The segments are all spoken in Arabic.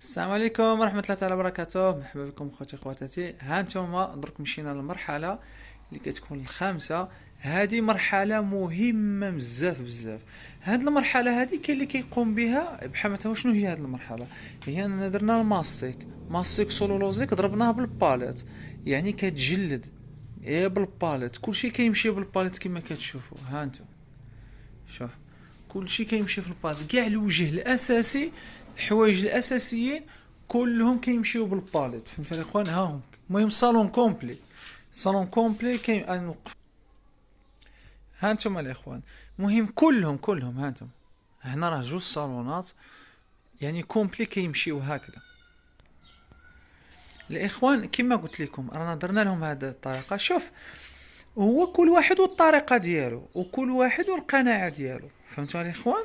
السلام عليكم ورحمة الله تعالى وبركاته. مرحبا بكم اخوتي خواتاتي. ها نتوما درك مشينا للمرحلة اللي كتكون الخامسة. هذه مرحلة مهمة بزاف بزاف. هاد المرحلة هذه كاين اللي كيقوم بها بحال مثلا. شنو هي هاد المرحلة؟ هي اننا درنا الماستيك سولولوزيك ضربناه بالباليت، يعني كتجلد ايه بالباليت. كلشي كيمشي بالباليت كما كتشوفوا. ها انتم شوف، كلشي كيمشي في الباليت، كاع الوجه الاساسي، الحوايج الاساسيين كلهم كيمشيو بالباليت. فهمت الاخوان؟ ها هم. المهم صالون كومبلي، صالون كومبلي كاين نوقف. ها انتم الاخوان، المهم كلهم ها انتم. هنا راه جوج صالونات يعني كومبلي كيمشيو هكذا. الاخوان كما قلت لكم رانا درنا لهم هذه الطريقه. شوف، هو كل واحد والطريقه ديالو وكل واحد والقناعه ديالو. فهمتوا الاخوان؟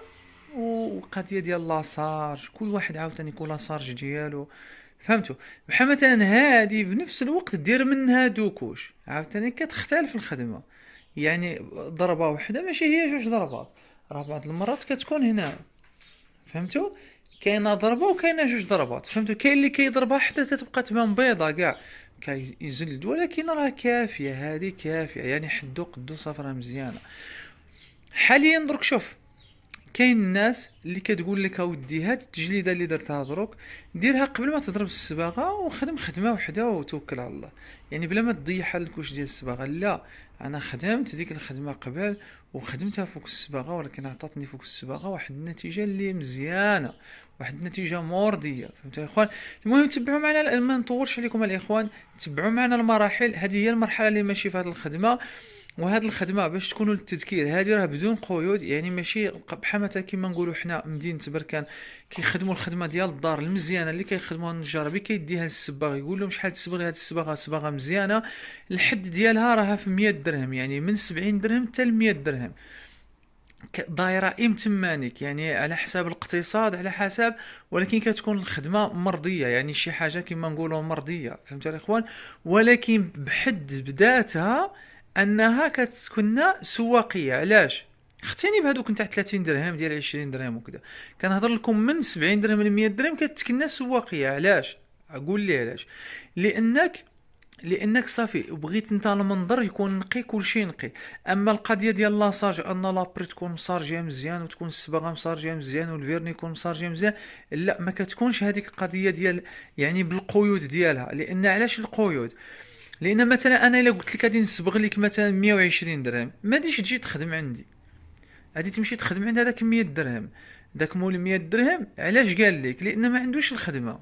وقضيه ديال لاصارج، كل واحد عاوتاني يكون لاصارج ديالو. فهمتوا؟ بحال مثلا هادي بنفس الوقت دير منها دوكوش، عاوتاني كتختلف الخدمه. يعني ضربه واحده ماشي هي جوج ضربات، راه بعض المرات كتكون هنا. فهمتوا؟ كاينه ضربه وكاينه جوج ضربات. فهمتوا؟ كاين اللي كيضربها حتى كتبقى تبان بيضه كاع كيزلد، ولكن راه كافيه، هذه كافيه يعني حدو قدو صافي مزيانه. حاليا درك شوف، كاين الناس اللي كتقول لك اودي هاد التجليده اللي درتها دروك ديرها قبل ما تضرب الصباغه وخدم خدمه وحده وتوكل على الله. يعني بلا ما تضيع حال الكوش ديال الصباغه. لا، انا خدمت ديك الخدمه قبل وخدمتها فوق الصباغه، ولكن عطاتني فوق الصباغه واحد النتيجه اللي مزيانه، واحد النتيجه مرضيه. فهمتوا يا اخوان؟ المهم تبعوا معنا، ما نطولش عليكم الاخوان. تبعوا معنا المراحل. هذه هي المرحله اللي ماشي في هذه الخدمه. وهاد الخدمه باش تكونوا للتذكير، هذه راه بدون قيود، يعني ماشي بحال مثلا كيما نقولوا حنا مدينه بركان كيخدموا الخدمه ديال الدار المزيانه اللي كيخدموها النجار كيديها للسباغ، يقول لهم شحال تصبغي هاد الصباغه، صباغه مزيانه الحد ديالها راها في 100 درهم، يعني من 70 درهم حتى ل 100 درهم. دايره تمانيك، يعني على حساب الاقتصاد، على حساب، ولكن كتكون الخدمه مرضيه، يعني شي حاجه كما نقولوا مرضيه. فهمتوا الاخوان؟ ولكن بحد بذاتها انها كتكون سواقيه. علاش؟ اختني بهذوك نتاع 30 درهم ديال 20 درهم وكذا. كنهضر لكم من 70 درهم ل 100 درهم كتكنا سواقيه. علاش؟ اقول لي علاش. لانك لانك صافي بغيت انت المنظر يكون نقي، كلشي نقي. اما القضيه ديال لاصاج، ان لابري تكون مصارجيه مزيان وتكون الصباغه مصارجيه مزيان والفيرني يكون مصارجيه مزيان، لا ما كتكونش هذيك القضيه ديال يعني بالقيود ديالها. لان علاش القيود؟ لان مثلا انا الا قلت لك غادي نصبغ لك مثلا 120 درهم، ما غاديش تجي تخدم عندي، غادي تمشي تخدم عند هذاك 100 درهم. داك مول 100 درهم علاش قال لك؟ لان ما عندوش الخدمه،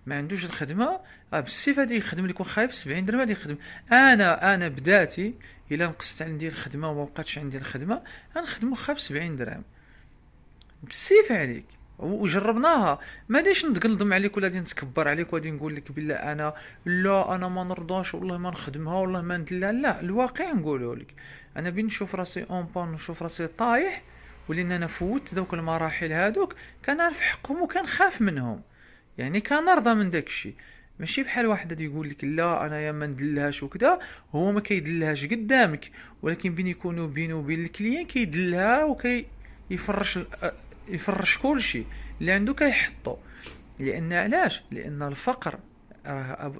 ما عندوش الخدمه. بالسيف غادي يخدم لك واخا ب 70 درهم غادي يخدم. انا بذاتي الا نقصت عندي الخدمه وما بقاتش عندي الخدمه غنخدم واخا ب 70 درهم بالسيف عليك. وجربناها، ما غاديش نتقلضم عليك ولا غادي نتكبر عليك وغادي نقول لك بالله انا لا انا ما نرضاش والله ما نخدمها والله ما ندلها. لا، الواقع نقوله لك. انا بين نشوف راسي اون بون نشوف راسي طايح، ولان انا فوت دوك المراحل هادوك كنعرف حقهم وكنخاف منهم، يعني كنرضى من داكشي. ماشي بحال واحد غادي يقول لك لا انا يا ما ندلهاش وكذا، هو ما كيدلهاش قدامك، ولكن بين يكونوا بينه وبين الكليان كيدلها يفرش يفرش كلشي اللي عنده كيحطو. لان علاش؟ لان الفقر،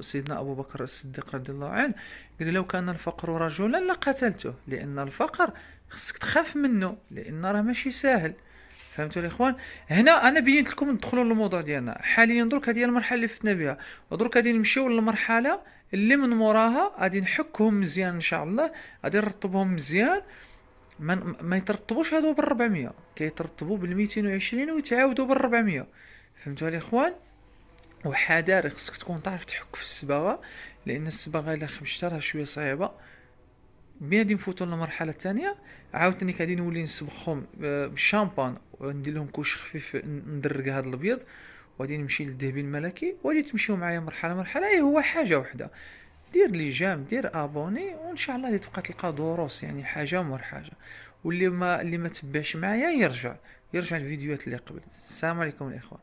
سيدنا ابو بكر الصديق رضي الله عنه قال لو كان الفقر رجلا لقتلته، لان الفقر خصك تخاف منه، لان راه ماشي ساهل. فهمتوا الاخوان؟ هنا انا بينت لكم ندخلوا للموضوع ديالنا حاليا. درك هذه هي المرحله اللي فتنا بها، ودرك غادي نمشيو للمرحله اللي من موراها غادي نحكهم مزيان ان شاء الله، غادي نرطبهم مزيان. ما يترطبوش هادو بال 400، كيترطبوا بال 220 ويتعاودوا بال 400. فهمتوا الاخوان؟ وحذر، خصك تكون تعرف تحك في الصباغه، لان الصباغه الا خمشتها راه شويه صعيبه. بين غادي نفوتوا للمرحله الثانيه، عاوتاني غادي نولي نصبغهم بالشامبان وندير لهم كوش خفيف ندرق هذا الابيض، وغادي نمشي للذهبي الملكي، وغادي تمشيو معايا مرحله مرحله. اي هو حاجه وحده، دير لي جام، دير ابوني، وان شاء الله غادي تبقى تلقى دروس، يعني حاجه مور حاجه. واللي ما تبعش معايا يرجع الفيديوهات اللي قبل. السلام عليكم الاخوان.